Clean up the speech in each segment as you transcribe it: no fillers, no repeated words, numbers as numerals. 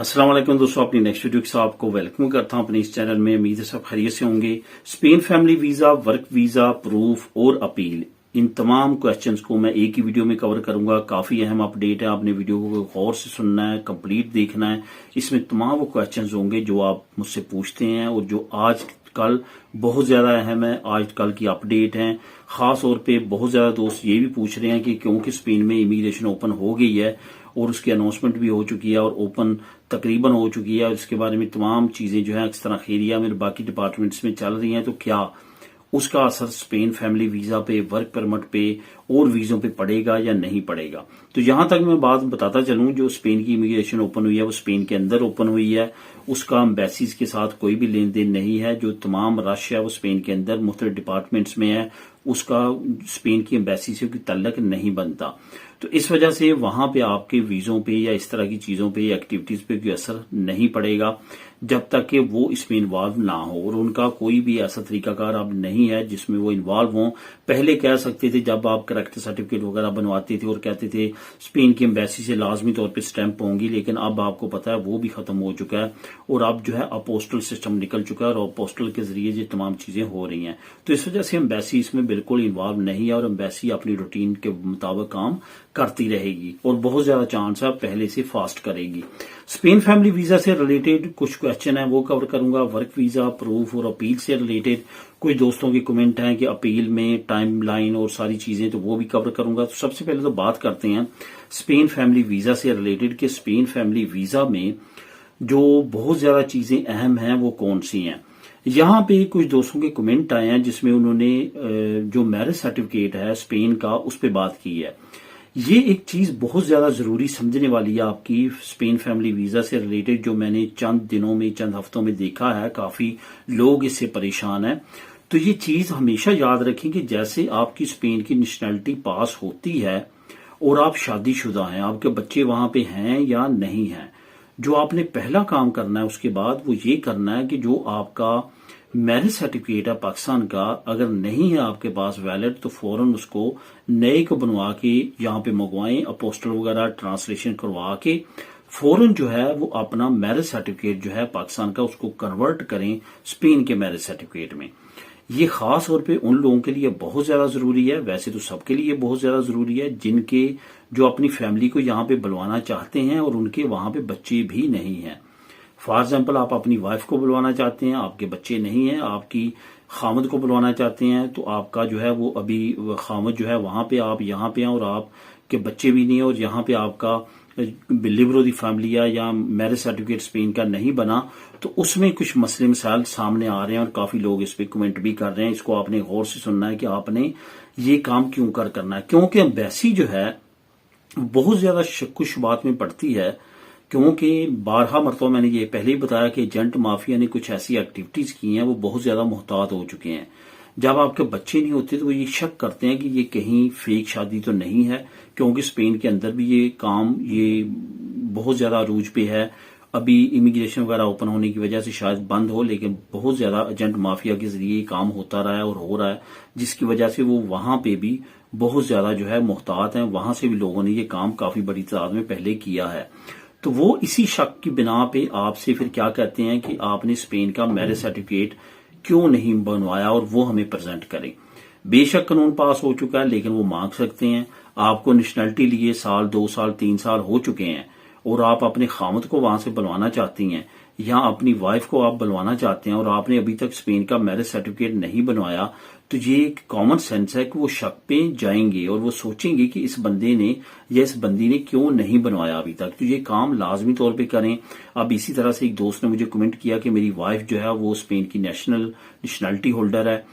अस्सलाम वालेकुम दोस्तों, अपनी नेक्स्ट वीडियो के साथ आपको वेलकम करता हूं अपने इस चैनल में। उम्मीद है सब खैरियत से होंगे। Spain family visa, work visa, proof और अपील, इन तमाम क्वेश्चंस को मैं एक ही वीडियो में कवर करूंगा। काफी अहम अपडेट है, आपने वीडियो को गौर से सुनना है, कंप्लीट देखना है। इसमें तमाम वो क्वेश्चंस होंगे जो आप मुझसे पूछते हैं और जो आज कल बहुत ज्यादा अहम है, आज कल की अपडेट है। खास तौर पे बहुत ज्यादा दोस्त ये भी पूछ रहे हैं कि क्योंकि स्पेन में इमिग्रेशन ओपन हो गई है और उसकी अनाउंसमेंट भी हो चुकी है और ओपन तकरीबन हो चुकी है और इसके बारे में तमाम चीजें जो है अक्सर खैरिया में बाकी डिपार्टमेंट्स में चल रही हैं, तो क्या उसका असर स्पेन फैमिली वीजा पे, वर्क परमिट पे और वीजों पे पड़ेगा या नहीं पड़ेगा। तो यहां तक मैं बात बताता चलूं, जो स्पेन की इमिग्रेशन ओपन हुई है वो स्पेन के अंदर ओपन हुई है। उसका एम्बेसीज के साथ कोई भी लेन देन नहीं है। जो तमाम रश है वो स्पेन के अंदर मुख्तलिफ डिपार्टमेंट्स में है, उसका स्पेन की एम्बेसी से कोई तल्लक नहीं बनता। तो इस वजह से वहां पे आपके वीजों पे या इस तरह की चीजों पे या एक्टिविटीज पे कोई असर नहीं पड़ेगा जब तक कि वो इसमें इन्वॉल्व ना हो। और उनका कोई भी ऐसा तरीकाकार अब नहीं है जिसमें वो इन्वॉल्व हों। पहले कह सकते थे जब आप करेक्टर सर्टिफिकेट वगैरह बनवाते थे और कहते थे स्पेन की एम्बेसी से लाजमी तौर पर स्टैंप होंगी, लेकिन अब आपको पता है वो भी खत्म हो चुका है और अब जो है अपोस्टल सिस्टम निकल चुका है और अपोस्टल के जरिए ये तमाम चीजें हो रही हैं। तो इस वजह से एम्बेसी इसमें बिल्कुल इन्वॉल्व नहीं है और एम्बेसी अपनी रूटीन के मुताबिक काम करती रहेगी और बहुत ज्यादा चांस है पहले से फास्ट करेगी। स्पेन फैमिली वीजा से रिलेटेड कुछ क्वेश्चन है वो कवर करूंगा। वर्क वीजा, प्रूफ और अपील से रिलेटेड कुछ दोस्तों की कमेंट है कि अपील में टाइम लाइन और सारी चीजें, तो वो भी कवर करूंगा। तो सबसे पहले तो बात करते हैं स्पेन फैमिली वीजा से रिलेटेड कि स्पेन फैमिली वीजा में जो बहुत ज्यादा चीजें अहम हैं वो कौन सी हैं। यहाँ पे कुछ दोस्तों के कमेंट आए हैं जिसमें उन्होंने जो मैरिज सर्टिफिकेट है स्पेन का उस पर बात की है। ये एक चीज बहुत ज्यादा जरूरी समझने वाली है आपकी स्पेन फैमिली वीजा से रिलेटेड, जो मैंने चंद दिनों में, चंद हफ्तों में देखा है। काफी लोग इससे परेशान हैं। तो ये चीज हमेशा याद रखें कि जैसे आपकी स्पेन की नेशनैलिटी पास होती है और आप शादीशुदा हैं, आपके बच्चे वहां पे हैं या नहीं हैं, जो आपने पहला काम करना है उसके बाद वो ये करना है कि जो आपका मैरिज सर्टिफिकेट है पाकिस्तान का, अगर नहीं है आपके पास वैलिड, तो फौरन उसको नए को बनवा के यहाँ पे मंगवाएं। अपोस्टल वगैरह ट्रांसलेशन करवा के फौरन जो है वो अपना मैरिज सर्टिफिकेट जो है पाकिस्तान का उसको कन्वर्ट करें स्पेन के मैरिज सर्टिफिकेट में। ये खास तौर पे उन लोगों के लिए बहुत ज्यादा जरूरी है, वैसे तो सबके लिए बहुत ज्यादा जरूरी है जिनके जो अपनी फैमिली को यहाँ पे बुलवाना चाहते हैं और उनके वहां पे बच्चे भी नहीं हैं। फॉर एग्जाम्पल, आप अपनी वाइफ को बुलवाना चाहते हैं, आपके बच्चे नहीं हैं, आपकी खामद को बुलवाना चाहते हैं, तो आपका जो है वो अभी खामद जो है वहां पे, आप यहाँ पे हैं और आपके बच्चे भी नहीं है और यहाँ पे आपका लिबरो दी फैमिली या मैरिज सर्टिफिकेट स्पेन का नहीं बना, तो उसमें कुछ मसले मसाइल सामने आ रहे हैं और काफी लोग इस पे कमेंट भी कर रहे हैं। इसको आपने गौर से सुनना है कि आपने ये काम क्यों करना है, क्योंकि एम्बेसी जो है बहुत ज्यादा शक्कु शुबात में पड़ती है। क्योंकि 12 मरतबा मैंने ये पहले ही बताया कि एजेंट माफिया ने कुछ ऐसी एक्टिविटीज की हैं, वो बहुत ज्यादा मुहतात हो चुके हैं। जब आपके बच्चे नहीं होते तो वो ये शक करते हैं कि ये कहीं फेक शादी तो नहीं है, क्योंकि स्पेन के अंदर भी ये काम ये बहुत ज्यादा अरूज पे है। अभी इमिग्रेशन वगैरह ओपन होने की वजह से शायद बंद हो, लेकिन बहुत ज्यादा एजेंट माफिया के जरिए ये काम होता रहा है और हो रहा है, जिसकी वजह से वो वहां पे भी बहुत ज्यादा जो है मुहतात हैं। वहां से भी लोगों ने ये काम काफी बड़ी तादाद में पहले किया है। तो वो इसी शक की बिना पे आपसे फिर क्या कहते हैं कि आपने स्पेन का मैरिज सर्टिफिकेट क्यों नहीं बनवाया और वो हमें प्रेजेंट करें। बेशक कानून पास हो चुका है, लेकिन वो मांग सकते हैं। आपको नेशनैलिटी लिए साल, 2 साल, 3 साल हो चुके हैं और आप अपने खामद को वहां से बुलवाना चाहती हैं या अपनी वाइफ को आप बुलवाना चाहते हैं और आपने अभी तक स्पेन का मैरिज सर्टिफिकेट नहीं बनवाया, तो ये एक कॉमन सेंस है कि वो शक पे जाएंगे और वो सोचेंगे कि इस बंदे ने या इस बंदी ने क्यों नहीं बनवाया अभी तक। तो ये काम लाजमी तौर पे करें। अब इसी तरह से एक दोस्त ने मुझे कमेंट किया कि मेरी वाइफ जो है वो स्पेन की नेशनैलिटी होल्डर है,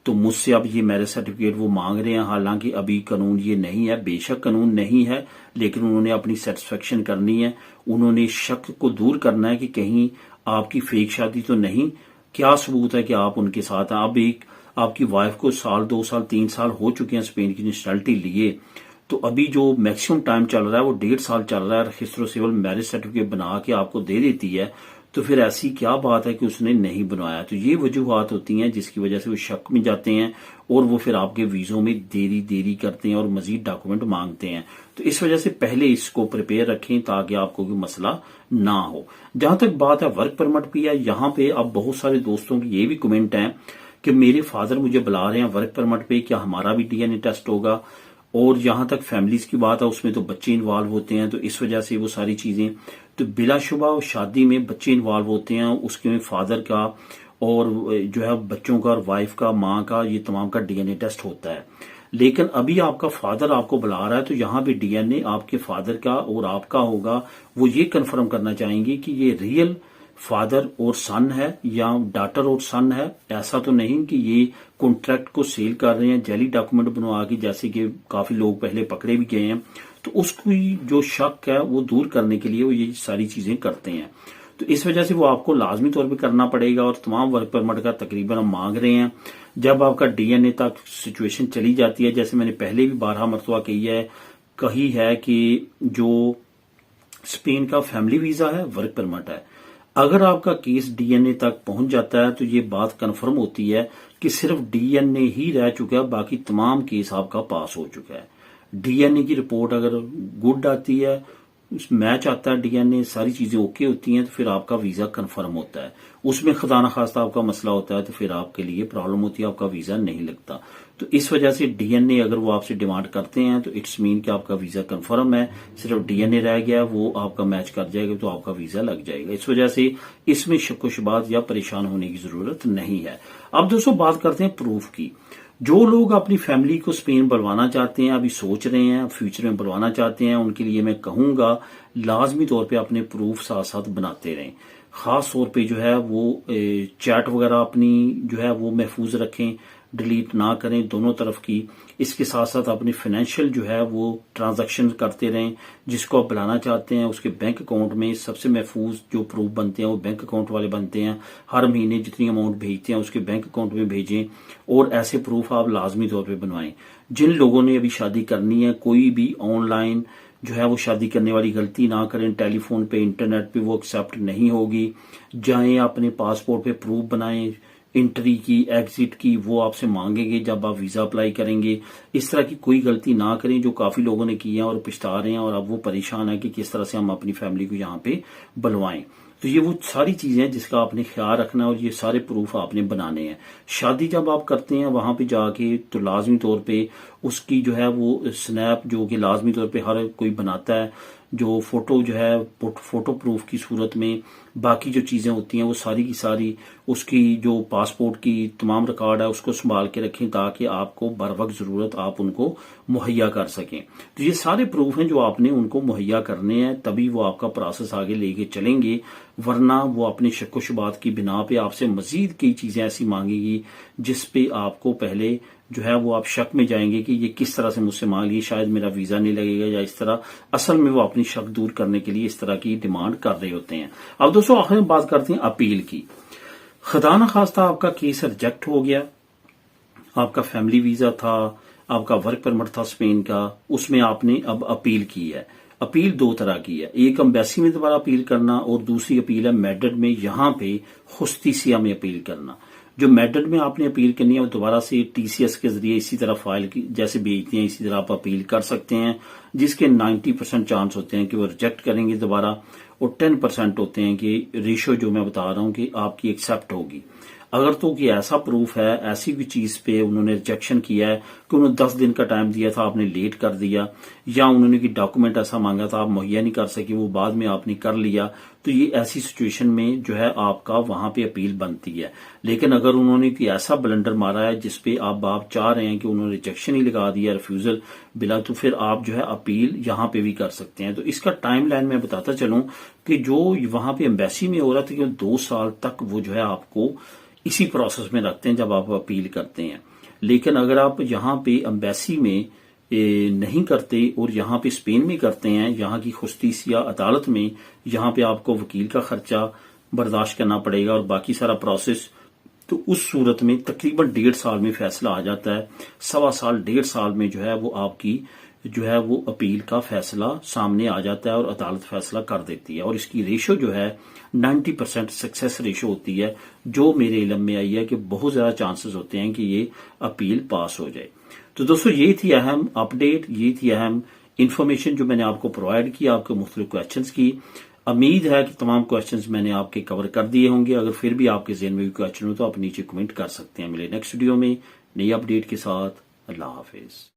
तो मुझसे अब ये मैरिज सर्टिफिकेट वो मांग रहे हैं। हालांकि अभी कानून ये नहीं है, बेशक कानून नहीं है, लेकिन उन्होंने अपनी सेटिस्फेक्शन करनी है। उन्होंने शक को दूर करना है कि कहीं आपकी फेक शादी तो नहीं। क्या सबूत है कि आप उनके साथ हैं। अब एक आपकी वाइफ को साल, 2 साल, 3 साल हो चुके हैं स्पेन की नेशनैलिटी लिए, तो अभी जो मैक्सिमम टाइम चल रहा है वो 1.5 साल चल रहा है। रजिस्टर सिविल मैरिज सर्टिफिकेट बना के आपको दे देती है, तो फिर ऐसी क्या बात है कि उसने नहीं बनवाया। तो ये वजूहात होती हैं जिसकी वजह से वो शक में जाते हैं और वो फिर आपके वीजों में देरी करते हैं और मजीद डॉक्यूमेंट मांगते हैं। तो इस वजह से पहले इसको प्रिपेयर रखें ताकि आपको कोई मसला ना हो। जहां तक बात है वर्क परमिट की है, यहाँ पे अब बहुत सारे दोस्तों की ये भी कमेंट है कि मेरे फादर मुझे बुला रहे हैं वर्क परमिट पे, क्या हमारा भी डीएनए टेस्ट होगा। और जहां तक फैमिलीज की बात है उसमें तो बच्चे इन्वॉल्व होते हैं, तो इस वजह से वो सारी चीजें, तो बिलाशुबा शादी में बच्चे इन्वॉल्व होते हैं, उसके फादर का और जो है बच्चों का और वाइफ का, माँ का, ये तमाम का डीएनए टेस्ट होता है। लेकिन अभी आपका फादर आपको बुला रहा है तो यहाँ पे डीएनए आपके फादर का और आपका होगा। वो ये कंफर्म करना चाहेंगे कि ये रियल फादर और सन है या डॉटर और सन है। ऐसा तो नहीं कि ये कॉन्ट्रैक्ट को सेल कर रहे हैं जाली डॉक्यूमेंट बनवा के, जैसे कि काफी लोग पहले पकड़े भी गए हैं। तो उसकी जो शक है वो दूर करने के लिए वो ये सारी चीजें करते हैं। तो इस वजह से वो आपको लाजमी तौर पे करना पड़ेगा। और तमाम वर्क परमिट का तकरीबन हम मांग रहे हैं। जब आपका डीएनए तक सिचुएशन चली जाती है, जैसे मैंने पहले भी 12 मरतबा कही है कि जो स्पेन का फैमिली वीजा है, वर्क परमिट है, अगर आपका केस डीएनए तक पहुंच जाता है तो ये बात कंफर्म होती है कि सिर्फ डीएनए ही रह चुका है, बाकी तमाम केस आपका पास हो चुका है। डीएनए की रिपोर्ट अगर गुड आती है, मैच आता है डीएनए, सारी चीजें ओके होती हैं, तो फिर आपका वीजा कंफर्म होता है। उसमें खुदा न खास्ता आपका मसला होता है तो फिर आपके लिए प्रॉब्लम होती है, आपका वीजा नहीं लगता। तो इस वजह से डीएनए अगर वो आपसे डिमांड करते हैं तो इट्स मीन कि आपका वीजा कंफर्म है, सिर्फ डीएनए रह गया, वो आपका मैच कर जाएगा तो आपका वीजा लग जाएगा। इस वजह से इसमें शक-ओ-शुबात या परेशान होने की जरूरत नहीं है। अब दोस्तों बात करते हैं प्रूफ की। जो लोग अपनी फैमिली को स्पेन बुलवाना चाहते हैं, अभी सोच रहे हैं, फ्यूचर में बुलवाना चाहते हैं, उनके लिए मैं कहूंगा लाजमी तौर पे अपने प्रूफ साथ साथ बनाते रहें। खास तौर पे जो है वो चैट वगैरह अपनी जो है वो महफूज रखें, डिलीट ना करें दोनों तरफ की। इसके साथ साथ अपनी फाइनेंशियल जो है वो ट्रांजैक्शन करते रहें। जिसको आप बुलाना चाहते हैं उसके बैंक अकाउंट में सबसे महफूज जो प्रूफ बनते हैं वो बैंक अकाउंट वाले बनते हैं। हर महीने जितनी अमाउंट भेजते हैं उसके बैंक अकाउंट में भेजें और ऐसे प्रूफ आप लाजमी तौर पर बनवाएं। जिन लोगों ने अभी शादी करनी है, कोई भी ऑनलाइन जो है वो शादी करने वाली गलती ना करें। टेलीफोन पे, इंटरनेट पे वो एक्सेप्ट नहीं होगी। जाएं अपने पासपोर्ट पे प्रूफ बनाएं, एंट्री की, एग्जिट की, वो आपसे मांगेंगे जब आप वीजा अप्लाई करेंगे। इस तरह की कोई गलती ना करें जो काफी लोगों ने की है और पछता रहे हैं और अब वो परेशान है कि किस तरह से हम अपनी फैमिली को यहाँ पे बुलवाएं। तो ये वो सारी चीजें हैं जिसका आपने ख्याल रखना है और ये सारे प्रूफ आपने बनाने हैं। शादी जब आप करते हैं वहां पे जाके तो लाजमी तौर पे उसकी जो है वो स्नैप जो कि लाजमी तौर पे हर कोई बनाता है, जो फोटो जो है फोटो प्रूफ की सूरत में, बाकी जो चीजें होती हैं वो सारी की सारी उसकी जो पासपोर्ट की तमाम रिकॉर्ड है उसको संभाल के रखें ताकि आपको बर वक्त जरूरत आप उनको मुहैया कर सकें। तो ये सारे प्रूफ हैं जो आपने उनको मुहैया करने हैं, तभी वो आपका प्रोसेस आगे लेके चलेंगे। वरना वो अपने शक-ओ-शुबात की बिना पे आपसे मजीद कई चीजें ऐसी मांगेगी जिस पे आपको पहले जो है वो आप शक में जाएंगे कि ये किस तरह से मुझसे मांग लिए, शायद मेरा वीजा नहीं लगेगा या इस तरह। असल में वो अपनी शक दूर करने के लिए इस तरह की डिमांड कर रहे होते हैं। अब दोस्तों आखिर में बात करते हैं अपील की। खुदा न खास्ता आपका केस रिजेक्ट हो गया, आपका फैमिली वीजा था, आपका वर्क परमिट था स्पेन का, उसमें आपने अब अपील की है। अपील दो तरह की है, एक एम्बेसी में दोबारा अपील करना और दूसरी अपील है मैड्रिड में यहाँ पे जुस्टिसिया में अपील करना। जो मैड्रिड में आपने अपील करनी है वो दोबारा से टीसीएस के जरिए इसी तरह फाइल की जैसे भेजते हैं इसी तरह आप अपील कर सकते हैं, जिसके 90% चांस होते हैं कि वो रिजेक्ट करेंगे दोबारा और 10% होते हैं कि रेशो जो मैं बता रहा हूं कि आपकी एक्सेप्ट होगी। अगर तो कि ऐसा प्रूफ है, ऐसी भी चीज पे उन्होंने रिजेक्शन किया है कि उन्होंने 10 दिन का टाइम दिया था आपने लेट कर दिया, या उन्होंने कि डॉक्यूमेंट ऐसा मांगा था आप मुहैया नहीं कर सके वो बाद में आपने कर लिया, तो ये ऐसी सिचुएशन में जो है आपका वहां पे अपील बनती है। लेकिन अगर उन्होंने कि ऐसा ब्लंडर मारा है जिसपे आप चाह रहे हैं कि उन्होंने रिजेक्शन ही लगा दिया, रिफ्यूजल बिला, तो फिर आप जो है अपील यहाँ पे भी कर सकते हैं। तो इसका टाइम लाइन मैं बताता चलूं कि जो वहां पे एम्बेसी में हो रहा था कि 2 साल तक वो जो है आपको इसी प्रोसेस में रखते हैं जब आप अपील करते हैं। लेकिन अगर आप यहाँ पे एम्बेसी में नहीं करते और यहाँ पे स्पेन में करते हैं, यहाँ की जुस्टिसिया अदालत में, यहाँ पे आपको वकील का खर्चा बर्दाश्त करना पड़ेगा और बाकी सारा प्रोसेस, तो उस सूरत में तकरीबन 1.5 साल में फैसला आ जाता है। 1.25 साल 1.5 साल में जो है वो आपकी जो है वो अपील का फैसला सामने आ जाता है और अदालत फैसला कर देती है, और इसकी रेशो जो है 90% सक्सेस रेशो होती है, जो मेरे इल्म में आई है कि बहुत ज्यादा चांसेस होते हैं कि ये अपील पास हो जाए। तो दोस्तों ये थी अहम अपडेट, ये थी अहम इंफॉर्मेशन जो मैंने आपको प्रोवाइड की, आपके मुख्तलिफ क्वेश्चंस की। उम्मीद है कि तमाम क्वेश्चंस मैंने आपके कवर कर दिए होंगे। अगर फिर भी आपके ज़हन में भी क्वेश्चन हो तो आप नीचे कमेंट कर सकते हैं। मिले नेक्स्ट वीडियो में नई अपडेट के साथ। अल्लाह हाफिज।